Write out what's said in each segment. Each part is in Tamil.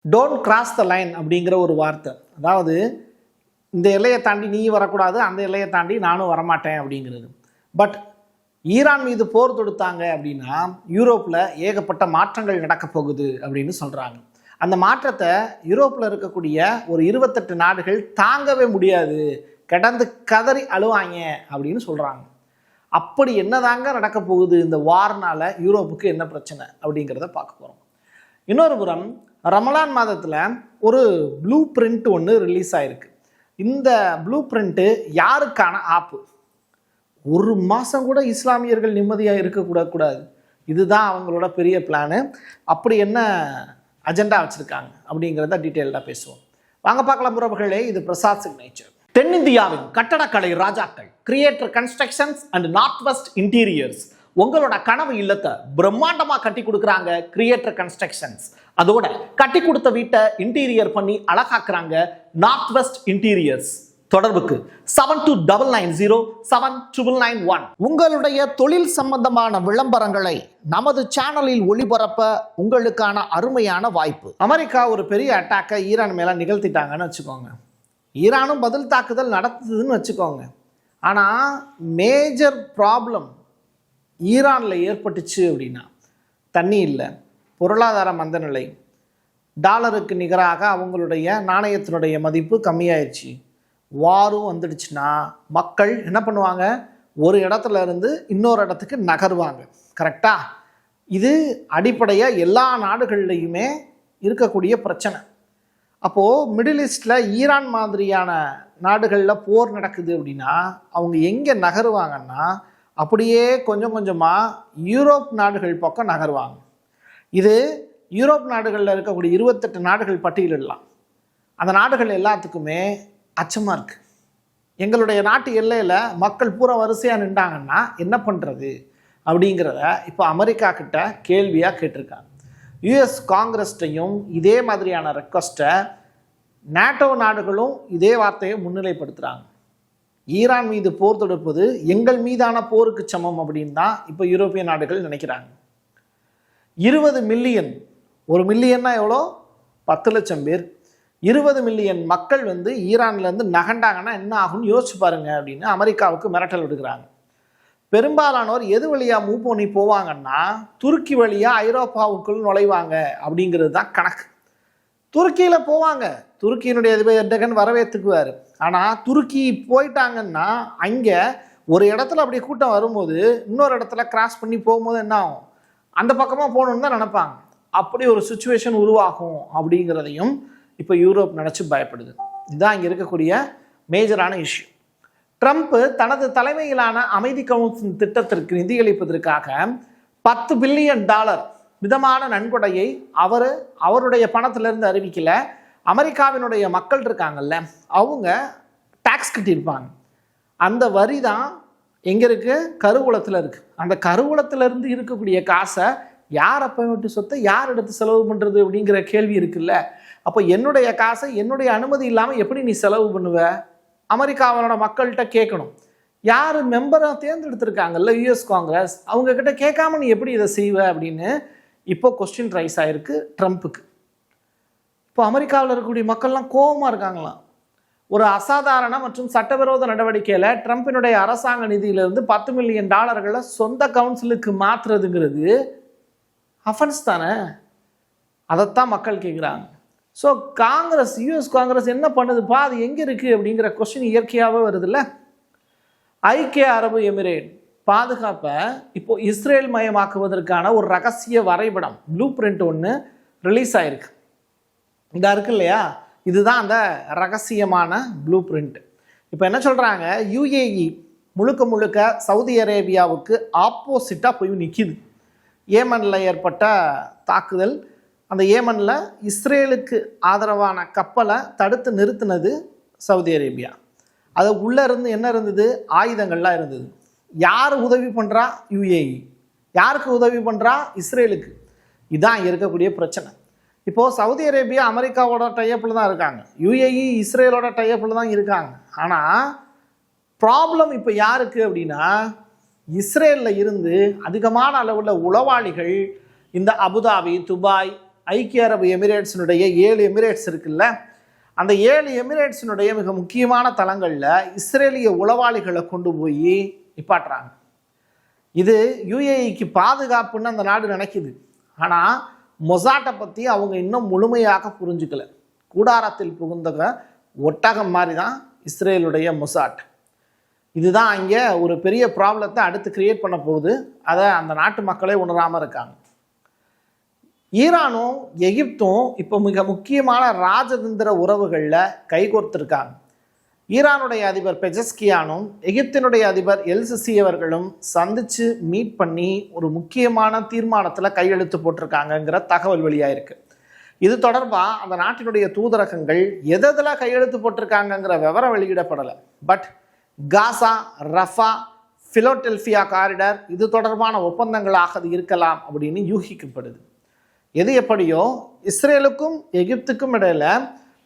டோன்ட் கிராஸ் த லைன் அப்படிங்கிற ஒரு வார்த்தை. அதாவது இந்த எல்லையை தாண்டி நீ வரக்கூடாது, அந்த எல்லையை தாண்டி நானும் வரமாட்டேன் அப்படிங்கிறது. பட் ஈரான் மீது போர் தொடுத்தாங்க அப்படின்னா யூரோப்பில் ஏகப்பட்ட மாற்றங்கள் நடக்க போகுது அப்படின்னு சொல்கிறாங்க. அந்த மாற்றத்தை யூரோப்பில் இருக்கக்கூடிய ஒரு 28 நாடுகள் தாங்கவே முடியாது, கிடந்து கதறி அழுவாங்க அப்படின்னு சொல்கிறாங்க. அப்படி என்னதாங்க நடக்க போகுது இந்த வார்னால, யூரோப்புக்கு என்ன பிரச்சனை அப்படிங்கிறத பார்க்க போகிறோம். இன்னொரு புறம் ரமலான் மாதத்தில் ஒரு ப்ளூ பிரிண்ட் ஒன்று ரிலீஸ் ஆகிருக்கு. இந்த ப்ளூ பிரிண்ட்டு யாருக்கான ஆப்பு? ஒரு மாதம் கூட இஸ்லாமியர்கள் நிம்மதியாக இருக்கக்கூடாது, இதுதான் அவங்களோட பெரிய பிளானு. அப்படி என்ன அஜெண்டா வச்சுருக்காங்க அப்படிங்கிறத டீட்டெயில்டாக பேசுவோம். வாங்க பார்க்கலாம் உறவுகளே, இது பிரசாத் சிக்னேச்சர். தென்னிந்தியாவின் கட்டடக்கலை ராஜாக்கள் creator constructions and north west interiors உங்களோட கனவு இல்லத்தை பிரம்மாண்டமாக கட்டி கொடுக்குறாங்க கிரியேட்டர் கன்ஸ்ட்ரக்ஷன்ஸ். அதோட கட்டி கொடுத்த வீட்டை இன்டீரியர் பண்ணி அழகாக்குறாங்க நார்த் வெஸ்ட் இன்டீரியர்ஸ். தொடர்புக்கு 72907991. உங்களுடைய தொழில் சம்பந்தமான விளம்பரங்களை நமது சேனலில் ஒளிபரப்ப உங்களுக்கான அருமையான வாய்ப்பு. அமெரிக்கா ஒரு பெரிய அட்டாக்கை ஈரான் மேலே நிகழ்த்திட்டாங்கன்னு வச்சுக்கோங்க. ஈரானும் பதில் தாக்குதல் நடத்துதுன்னு வச்சுக்கோங்க. ஆனால் மேஜர் ப்ராப்ளம் ஈரானில் ஏற்பட்டுச்சு அப்படின்னா தண்ணி இல்லை, பொருளாதார மந்தநிலை, டாலருக்கு நிகராக அவங்களுடைய நாணயத்தினுடைய மதிப்பு கம்மியாயிடுச்சு, வாரும் வந்துடுச்சுன்னா மக்கள் என்ன பண்ணுவாங்க? ஒரு இடத்துல இருந்து இன்னொரு இடத்துக்கு நகருவாங்க. கரெக்டாக? இது அடிப்படையாக எல்லா நாடுகள்லையுமே இருக்கக்கூடிய பிரச்சனை. அப்போது மிடில் ஈஸ்டில் ஈரான் மாதிரியான நாடுகளில் போர் நடக்குது அப்படின்னா அவங்க எங்கே நகருவாங்கன்னா அப்படியே கொஞ்சம் கொஞ்சமாக யூரோப் நாடுகள் பக்கம் நகருவாங்க. இது யூரோப் நாடுகளில் இருக்கக்கூடிய 28 நாடுகள் பட்டியலிடலாம். அந்த நாடுகள் எல்லாத்துக்குமே அச்சமாக இருக்குது. எங்களுடைய நாட்டு எல்லையில் மக்கள் பூரா வரிசையாக நின்றாங்கன்னா என்ன பண்ணுறது அப்படிங்கிறத இப்போ அமெரிக்கா கிட்ட கேள்வியாக கேட்டிருக்காங்க. யுஎஸ் காங்கிரஸ்டையும் இதே மாதிரியான ரெக்வஸ்ட்டை நேட்டோ நாடுகளும் இதே வார்த்தையை முன்னிலைப்படுத்துகிறாங்க. ஈரான் மீது போர் தொடுப்பது எங்கள் மீதான போருக்கு சமம் அப்படின்னு தான் இப்போ யூரோப்பிய நாடுகள் நினைக்கிறாங்க. 20 மில்லியன், 1 மில்லியன்னா எவ்வளோ? 10 லட்சம் பேர். 20 மில்லியன் மக்கள் ஈரான்லேருந்து நகண்டாங்கன்னா என்ன ஆகும்னு யோசிச்சு பாருங்க அப்படின்னு அமெரிக்காவுக்கு மிரட்டல் விடுக்கிறாங்க. பெரும்பாலானோர் எது வழியாக மூவ் பண்ணி போவாங்கன்னா துருக்கி வழியாக ஐரோப்பாவுக்குள் நுழைவாங்க அப்படிங்கிறது தான் கணக்கு. துருக்கியில் போவாங்க, துருக்கியினுடைய எர்டகன் வரவேற்றுக்குவார். ஆனால் துருக்கி போயிட்டாங்கன்னா அங்கே ஒரு இடத்துல அப்படி கூட்டம் வரும்போது இன்னொரு இடத்துல கிராஸ் பண்ணி போகும்போது என்ன ஆகும்? அந்த பக்கமாக போகணுன்னு தான் நினைப்பாங்க. அப்படி ஒரு சுச்சுவேஷன் உருவாகும் அப்படிங்கிறதையும் இப்போ யூரோப் நினச்சி பயப்படுது. இதுதான் இங்கே இருக்கக்கூடிய மேஜரான இஷ்யூ. ட்ரம்ப் தனது தலைமையிலான அமைதி கவுன்சில் திட்டத்திற்கு நிதியளிப்பதற்காக $10 பில்லியன் விதமான நன்கொடையை அவருடைய பணத்திலிருந்து அறிவிக்கல. அமெரிக்காவினுடைய மக்கள் இருக்காங்கல்ல, அவங்க டாக்ஸ் கட்டியிருப்பாங்க. அந்த வரி தான் எங்கே இருக்குது? கருவூலத்தில் இருக்குது. அந்த கருவூலத்திலிருந்து இருக்கக்கூடிய காசை யார் அப்போ விட்டு சொத்தை யார் எடுத்து செலவு பண்ணுறது அப்படிங்கிற கேள்வி இருக்குல்ல. அப்போ என்னுடைய காசை என்னுடைய அனுமதி இல்லாமல் எப்படி நீ செலவு பண்ணுவ? அமெரிக்காவோட மக்கள்கிட்ட கேட்கணும். யார் மெம்பரை தேர்ந்தெடுத்திருக்காங்கல்ல யுஎஸ் காங்கிரஸ், அவங்கக்கிட்ட கேட்காம நீ எப்படி இதை செய்வ அப்படின்னு இப்போ கொஸ்டின் ரைஸ் ஆகிருக்கு ட்ரம்ப்புக்கு. இப்போ அமெரிக்காவில் இருக்கக்கூடிய மக்கள்லாம் கோபமாக இருக்காங்களாம். ஒரு அசாதாரண மற்றும் சட்டவிரோத நடவடிக்கையில் ட்ரம்ப்பினுடைய அரசாங்க நிதியிலிருந்து $10 மில்லியன் சொந்த கவுன்சிலுக்கு மாற்றுறதுங்கிறது அஃபென்ஸ் தானே? அதைத்தான் மக்கள் கேட்குறாங்க. ஸோ காங்கிரஸ், யூஎஸ் காங்கிரஸ் என்ன பண்ணுதுப்பா, அது எங்கே இருக்குது அப்படிங்கிற கொஸ்டின் இயற்கையாகவே வருதுல்ல. ஐக்கிய அரபு எமிரேட் பாதுகாப்பை இப்போ இஸ்ரேல் மயமாக்குவதற்கான ஒரு ரகசிய வரைபடம் ப்ளூ பிரிண்ட் ஒன்று ரிலீஸ் ஆகிருக்கு. இதாக இருக்கு இல்லையா? இதுதான் அந்த ரகசியமான ப்ளூ பிரிண்ட். இப்போ என்ன சொல்கிறாங்க? யுஏஇ முழுக்க சவுதி அரேபியாவுக்கு ஆப்போசிட்டாக போய் நிற்கிது. ஏமனில் ஏற்பட்ட தாக்குதல், அந்த ஏமனில் இஸ்ரேலுக்கு ஆதரவான கப்பலை தடுத்து நிறுத்தினது சவுதி அரேபியா. அது உள்ளே இருந்து என்ன இருந்தது? ஆயுதங்கள்லாம் இருந்தது. யார் உதவி பண்ணுறா? யுஏஇ. யாருக்கு உதவி பண்ணுறா? இஸ்ரேலுக்கு. இதுதான் இருக்கக்கூடிய பிரச்சனை. இப்போது சவுதி அரேபியா அமெரிக்காவோட டைப்பில் தான் இருக்காங்க, யுஏஇ இஸ்ரேலோட டைப்பில் தான் இருக்காங்க. ஆனால் ப்ராப்ளம் இப்போ யாருக்கு அப்படின்னா இஸ்ரேலில் இருந்து அதிகமான அளவில் உளவாளிகள் இந்த அபுதாபி, துபாய், ஐக்கிய அரபு எமிரேட்ஸினுடைய 7 எமிரேட்ஸ் இருக்குல்ல, அந்த 7 எமிரேட்ஸினுடைய மிக முக்கியமான தளங்களில் இஸ்ரேலிய உளவாளிகளை கொண்டு போய் நிப்பாட்டுறாங்க. இது யுஏஇக்கு பாதுகாப்புன்னு அந்த நாடு நினைக்குது. ஆனால் மொசாட்டை பற்றி அவங்க இன்னும் முழுமையாக புரிஞ்சுக்கல. கூடாரத்தில் புகுந்தக ஒட்டகம் மாதிரி தான் இஸ்ரேலுடைய மொசாட். இதுதான் அங்கே ஒரு பெரிய ப்ராப்ளத்தை அடுத்து கிரியேட் பண்ண போகுது. அதை அந்த நாட்டு மக்களே உணராமல் இருக்காங்க. ஈரானும் எகிப்தும் இப்போ மிக முக்கியமான ராஜதந்திர உறவுகளில் கைகோர்த்திருக்காங்க. ஈரானுடைய அதிபர் பெஜஸ்கியானும் எகிப்தினுடைய அதிபர் எல்சிசி அவர்களும் சந்தித்து மீட் பண்ணி ஒரு முக்கியமான தீர்மானத்தில் கையெழுத்து போட்டிருக்காங்கங்கிற தகவல் வெளியாயிருக்கு. இது தொடர்பாக அந்த நாட்டினுடைய தூதரகங்கள் எதில் கையெழுத்து போட்டிருக்காங்கங்கிற விவரம் வெளியிடப்படலை. பட் காசா, ரஃபா, ஃபிலோடெல்பியா காரிடார் இது தொடர்பான ஒப்பந்தங்களாக அது இருக்கலாம் அப்படின்னு யூகிக்கப்படுது. எது எப்படியோ இஸ்ரேலுக்கும் எகிப்துக்கும் இடையில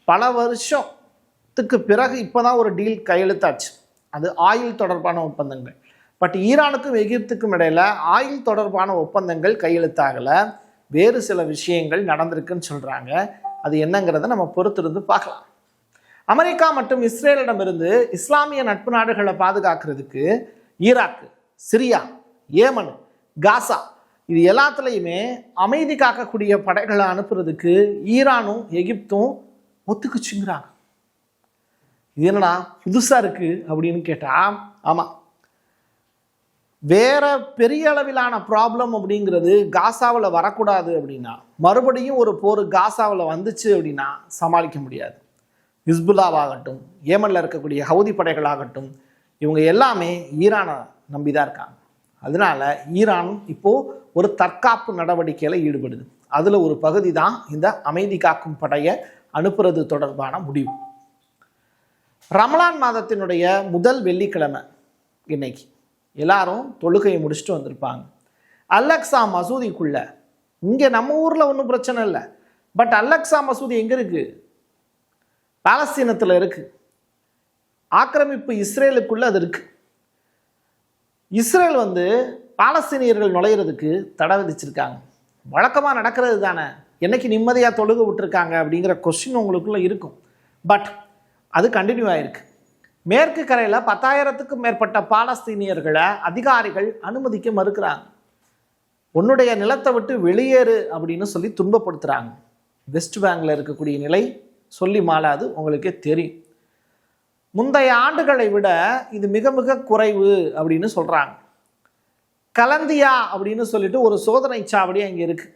பல வருஷத்துக்கு பிறகு இப்போதான் ஒரு டீல் கையெழுத்தாச்சு. அது ஆயில் தொடர்பான ஒப்பந்தங்கள். பட் ஈரானுக்கும் எகிப்துக்கும் இடையில ஆயில் தொடர்பான ஒப்பந்தங்கள் கையெழுத்தாகலை. வேறு சில விஷயங்கள் நடந்திருக்குன்னு சொல்கிறாங்க. அது என்னங்கிறத நம்ம பொறுத்திருந்து பார்க்கலாம். அமெரிக்கா மற்றும் இஸ்ரேலிடமிருந்து இஸ்லாமிய நட்பு நாடுகளை பாதுகாக்கிறதுக்கு ஈராக்கு, சிரியா, ஏமன், காசா இது எல்லாத்துலேயுமே அமைதி காக்கக்கூடிய படைகளை அனுப்புறதுக்கு ஈரானும் எகிப்தும் ஒத்துக்குச்சுங்கிறாங்க. இது என்னடா புதுசாக இருக்குது அப்படின்னு கேட்டால், ஆமாம், வேற பெரிய அளவிலான ப்ராப்ளம் அப்படிங்கிறது காசாவில் வரக்கூடாது அப்படின்னா, மறுபடியும் ஒரு போர் காசாவில் வந்துச்சு அப்படின்னா சமாளிக்க முடியாது. ஹிஸ்புல்லாவாகட்டும், ஏமனில் இருக்கக்கூடிய ஹவுதி படைகளாகட்டும், இவங்க எல்லாமே ஈரானை நம்பி தான் இருக்காங்க. அதனால ஈரான் இப்போது ஒரு தற்காப்பு நடவடிக்கையில் ஈடுபடுது. அதில் ஒரு பகுதி தான் இந்த அமைதி காக்கும் படையை அனுப்புறது தொடர்பான முடிவு. ரமலான் மாதத்தினுடைய முதல் வெள்ளிக்கிழமை இன்னைக்கு எல்லாரும் தொழுகையை முடிச்சுட்டு வந்திருப்பாங்க. அல்-அக்ஸா மசூதிக்குள்ள, இங்கே நம்ம ஊரில் ஒன்றும் பிரச்சனை இல்லை. பட் அல்-அக்ஸா மசூதி எங்கே இருக்குது? பாலஸ்தீனத்தில் இருக்குது. ஆக்கிரமிப்பு இஸ்ரேலுக்குள்ளே அது இருக்குது. இஸ்ரேல் பாலஸ்தீனியர்கள் நுழையிறதுக்கு தடை விதிச்சிருக்காங்க. வழக்கமாக நடக்கிறது தானே, என்னைக்கு நிம்மதியாக தொழுக விட்டுருக்காங்க அப்படிங்கிற கொஸ்டின் உங்களுக்குள்ளே இருக்கும். பட் அது கண்டினியூ ஆகிருக்கு. மேற்கு கரையில் 10,000க்கும் மேற்பட்ட பாலஸ்தீனியர்களை அதிகாரிகள் அனுமதிக்க மறுக்கிறாங்க. உன்னுடைய நிலத்தை விட்டு வெளியேறு அப்படின்னு சொல்லி துன்பப்படுத்துகிறாங்க. வெஸ்ட் பேங்கில் இருக்கக்கூடிய நிலை சொல்லி மாளாது, உங்களுக்கே தெரியும். முந்தைய ஆண்டுகளை விட இது மிக மிக குறைவு அப்படின்னு சொல்கிறாங்க. கலந்தியா அப்படின்னு சொல்லிட்டு ஒரு சோதனை சாவடி அங்கே இருக்குது.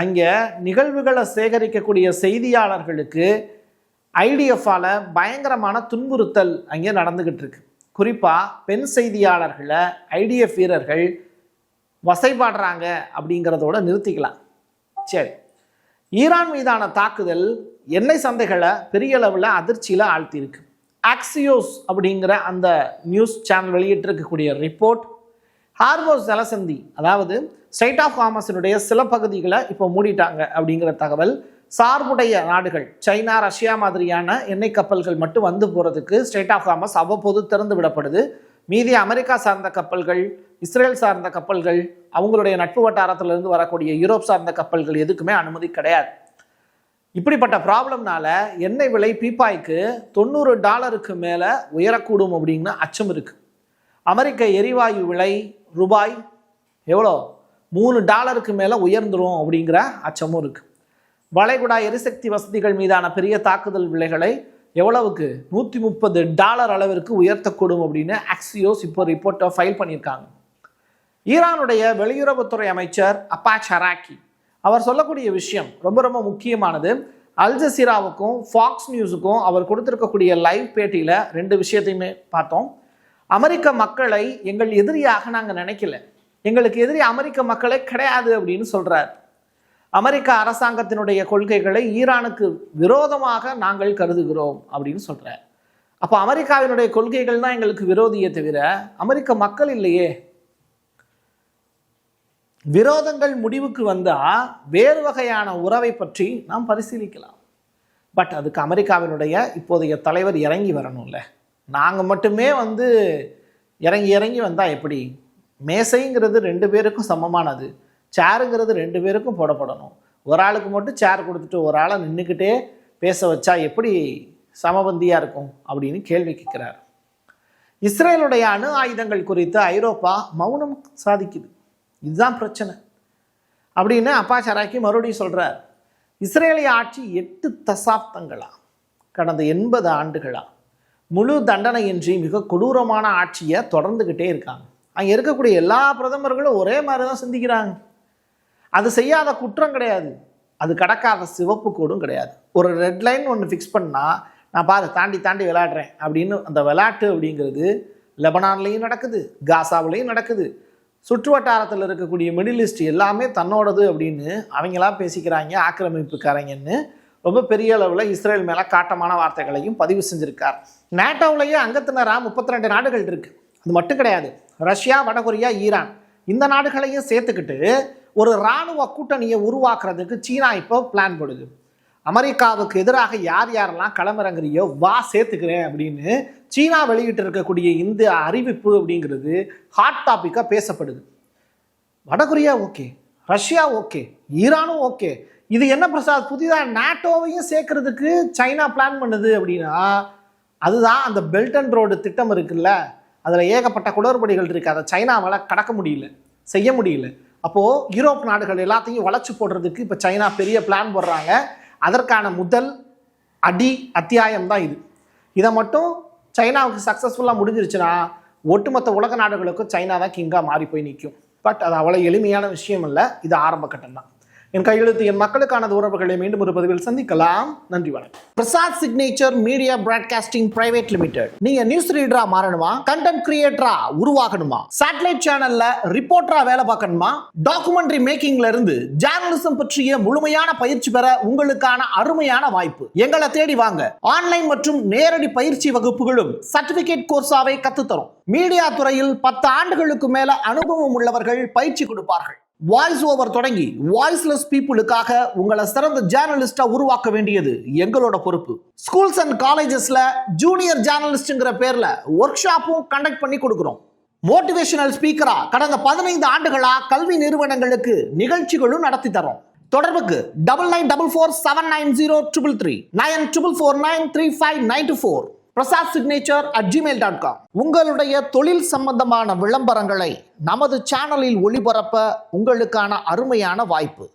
அங்கே நிகழ்வுகளை சேகரிக்கக்கூடிய செய்தியாளர்களுக்கு ஐடிஎஃப்பால் பயங்கரமான துன்புறுத்தல் அங்கே நடந்துக்கிட்டு இருக்கு. குறிப்பாக பெண் செய்தியாளர்களை ஐடிஎஃப் வீரர்கள் வசைபாடுறாங்க அப்படிங்கிறதோட நிறுத்திக்கலாம். சரி, ஈரான் மீதான தாக்குதல் எண்ணெய் சந்தைகளை பெரிய அளவில் அதிர்ச்சியில் ஆழ்த்தியிருக்கு. ஆக்சியோஸ் அப்படிங்கிற அந்த நியூஸ் சேனல் வெளியிட்டிருக்கக்கூடிய ரிப்போர்ட், ஹார்மோஸ் ஜலசந்தி அதாவது ஸ்ட்ரைட் ஆஃப் ஹார்மஸினுடைய சில பகுதிகளை இப்போ மூடிட்டாங்க அப்படிங்கிற தகவல். சார்புடைய நாடுகள் சைனா, ரஷ்யா மாதிரியான எண்ணெய் கப்பல்கள் மட்டும் வந்து போகிறதுக்கு ஸ்ட்ரைட் ஆஃப் ஹார்மஸ் அவ்வப்போது திறந்து விடப்படுது. மீதி அமெரிக்கா சார்ந்த கப்பல்கள், இஸ்ரேல் சார்ந்த கப்பல்கள், அவங்களுடைய நட்பு வட்டாரத்திலிருந்து வரக்கூடிய யூரோப் சார்ந்த கப்பல்கள் எதுக்குமே அனுமதி கிடையாது. இப்படிப்பட்ட ப்ராப்ளம்னால எண்ணெய் விலை பீப்பாய்க்கு $90 மேலே உயரக்கூடும் அப்படின்னு அச்சம் இருக்குது. அமெரிக்க எரிவாயு விலை ரூபாய் எவ்வளோ $3 மேலே உயர்ந்துடும் அப்படிங்கிற அச்சமும் இருக்குது. வளைகுடா எரிசக்தி வசதிகள் மீதான பெரிய தாக்குதல் விலைகளை எவ்வளவுக்கு $130 அளவிற்கு உயர்த்தக்கூடும் அப்படின்னு ஆக்சியோஸ் இப்போ ரிப்போர்ட்டை ஃபைல் பண்ணியிருக்காங்க. ஈரானுடைய வெளியுறவுத்துறை அமைச்சர் அப்பாஸ் அராக்கி அவர் சொல்லக்கூடிய விஷயம் ரொம்ப ரொம்ப முக்கியமானது. அல் ஜசீராவுக்கும் ஃபாக்ஸ் நியூஸுக்கும் அவர் கொடுத்துருக்கக்கூடிய லைவ் பேட்டியில் 2 விஷயத்தையுமே பார்த்தோம். அமெரிக்க மக்களை எங்கள் எதிரியாக நாங்கள் நினைக்கல, எங்களுக்கு எதிரி அமெரிக்க மக்களே கிடையாது அப்படின்னு சொல்கிறார். அமெரிக்க அரசாங்கத்தினுடைய கொள்கைகளை ஈரானுக்கு விரோதமாக நாங்கள் கருதுகிறோம் அப்படின்னு சொல்கிறார். அப்போ அமெரிக்காவினுடைய கொள்கைகள் தான் எங்களுக்கு விரோதியே தவிர அமெரிக்க மக்கள் இல்லையே. விரோதங்கள் முடிவுக்கு வந்தால் வேறு வகையான உறவை பற்றி நாம் பரிசீலிக்கலாம். பட் அதுக்கு அமெரிக்காவினுடைய இப்போதைய தலைவர் இறங்கி வரணும்ல. நாங்கள் மட்டுமே இறங்கி வந்தால் எப்படி? மேசைங்கிறது 2 பேருக்கும் சமமானது, சேருங்கிறது 2 பேருக்கும் போடப்படணும். ஒரு ஆளுக்கு மட்டும் சேர் கொடுத்துட்டு ஒரு ஆளை நின்றுக்கிட்டே பேச வச்சா எப்படி சமபந்தியாக இருக்கும் அப்படின்னு கேள்வி கேட்குறார். இஸ்ரேலுடைய அணு ஆயுதங்கள் குறித்து ஐரோப்பா மௌனம் சாதிக்குது. இதுதான் பிரச்சனை அப்படின்னு அப்பா ஷராக்கி மறுபடியும் சொல்கிறார். இஸ்ரேலிய ஆட்சி 8 தசாப்தங்களா, கடந்த 80 ஆண்டுகளா முழு தண்டனையின்றி மிக கொடூரமான ஆட்சியை தொடர்ந்துக்கிட்டே இருக்காங்க. அங்கே இருக்கக்கூடிய எல்லா பிரதமர்களும் ஒரே மாதிரி தான் சிந்திக்கிறாங்க. அது செய்யாத குற்றம் கிடையாது, அது கடக்காத சிவப்பு கோடும் கிடையாது. ஒரு ரெட் லைன் ஒன்று ஃபிக்ஸ் பண்ணால் நான் பாரு தாண்டி தாண்டி விளையாடுறேன் அப்படின்னு அந்த விளையாட்டு அப்படிங்கிறது லெபனான்லேயும் நடக்குது, காசாவிலையும் நடக்குது. சுற்று வட்டாரத்தில் இருக்கக்கூடிய மிடில் ஈஸ்ட் எல்லாமே தன்னோடது அப்படின்னு அவங்களா பேசிக்கிறாங்க, ஆக்கிரமிப்புக்காரங்கன்னு ரொம்ப பெரிய அளவில் இஸ்ரேல் மேலே காட்டமான வார்த்தைகளையும் பதிவு செஞ்சுருக்கார். நேட்டோவிலேயே அங்கத்தினராக 32 நாடுகள் இருக்குது. அது மட்டும் கிடையாது, ரஷ்யா, வடகொரியா, ஈரான் இந்த நாடுகளையும் சேர்த்துக்கிட்டு ஒரு இராணுவ கூட்டணியை உருவாக்குறதுக்கு சீனா இப்போ பிளான் போடுது. அமெரிக்காவுக்கு எதிராக யார் யாரெல்லாம் களமிறங்குறியோ வா சேர்த்துக்கிறேன் அப்படின்னு சீனா வெளியிட்டு இருக்கக்கூடிய இந்த அறிவிப்பு அப்படிங்கிறது ஹாட் டாப்பிக்காக பேசப்படுது. வடகொரியா ஓகே, ரஷ்யா ஓகே, ஈரானும் ஓகே. இது என்ன பிரசாத், புதிதாக நேட்டோவையும் சேர்க்கறதுக்கு சைனா பிளான் பண்ணுது அப்படின்னா அதுதான் அந்த பெல்ட் அண்ட் ரோடு திட்டம் இருக்குல்ல, அதில் ஏகப்பட்ட குளறுபடிகள் இருக்குது. அதை சைனாவால் கடக்க முடியல, செய்ய முடியல. அப்போது யூரோப் நாடுகள் எல்லாத்தையும் வளைச்சு போடுறதுக்கு இப்போ சைனா பெரிய பிளான் போடுறாங்க. அதற்கான முதல் அத்தியாயம் தான் இது. இதை மட்டும் சைனாவுக்கு சக்ஸஸ்ஃபுல்லாக முடிஞ்சிருச்சுன்னா ஒட்டுமொத்த உலக நாடுகளுக்கும் சைனா தான் கிங்காக மாறி போய் நிற்கும். பட் அது அவ்வளோ எளிமையான விஷயம் இல்லை, இது ஆரம்ப கட்டம் தான். என் கையெழுத்து என் மக்களுக்கான உறவுகளை மீண்டும் ஒரு பதிவில் சந்திக்கலாம். நன்றி, வணக்கம். Prasad signature media broadcasting private limited. நீங்க நியூஸ் ரீடரா மாறணுமா, கண்டென்ட் கிரியேட்டரா உருவாகணுமா, சேட்டலைட் சேனல்ல ரிப்போர்ட்டரா வேலை பார்க்கணுமா, டாக்குமெண்ட்ரி மேக்கிங்ல இருந்து ஜேர்னலிசம் பற்றிய முழுமையான பயிற்சி பெற உங்களுக்கான அருமையான வாய்ப்பு. எங்களை தேடி வாங்க. ஆன்லைன் மற்றும் நேரடி பயிற்சி வகுப்புகளும் சர்டிபிகேட் கோர்ஸாவை கத்துத்தரும். மீடியா துறையில் 10 ஆண்டுகளுக்கு மேல அனுபவம் உள்ளவர்கள் பயிற்சி கொடுப்பார்கள். வாய்ஸ் ஓவர் தொடங்கி வாய்ஸ்லெஸ் பீப்புளுக்காக உங்களை சிறந்த ஜேர்னலிஸ்டா உருவாக்க வேண்டியது எங்களோட பொறுப்பு. ஸ்கூல்ஸ் அண்ட் காலேஜஸ்ல ஜூனியர் ஜேர்னலிஸ்ட்ங்கிற பேர்ல ஒர்க் ஷாப்பும் கண்டக்ட் பண்ணி கொடுக்கிறோம். மோட்டிவேஷனல் ஸ்பீக்கரா கடந்த 15 ஆண்டுகளா கல்வி நிறுவனங்களுக்கு நிகழ்ச்சிகளும் நடத்தி தரோம். தொடர்புக்கு 9944790333 94493594 prasad.signature@gmail.com. உங்களுடைய தொழில் சம்பந்தமான விளம்பரங்களை நமது சேனலில் ஒளிபரப்ப உங்களுக்கான அருமையான வாய்ப்பு.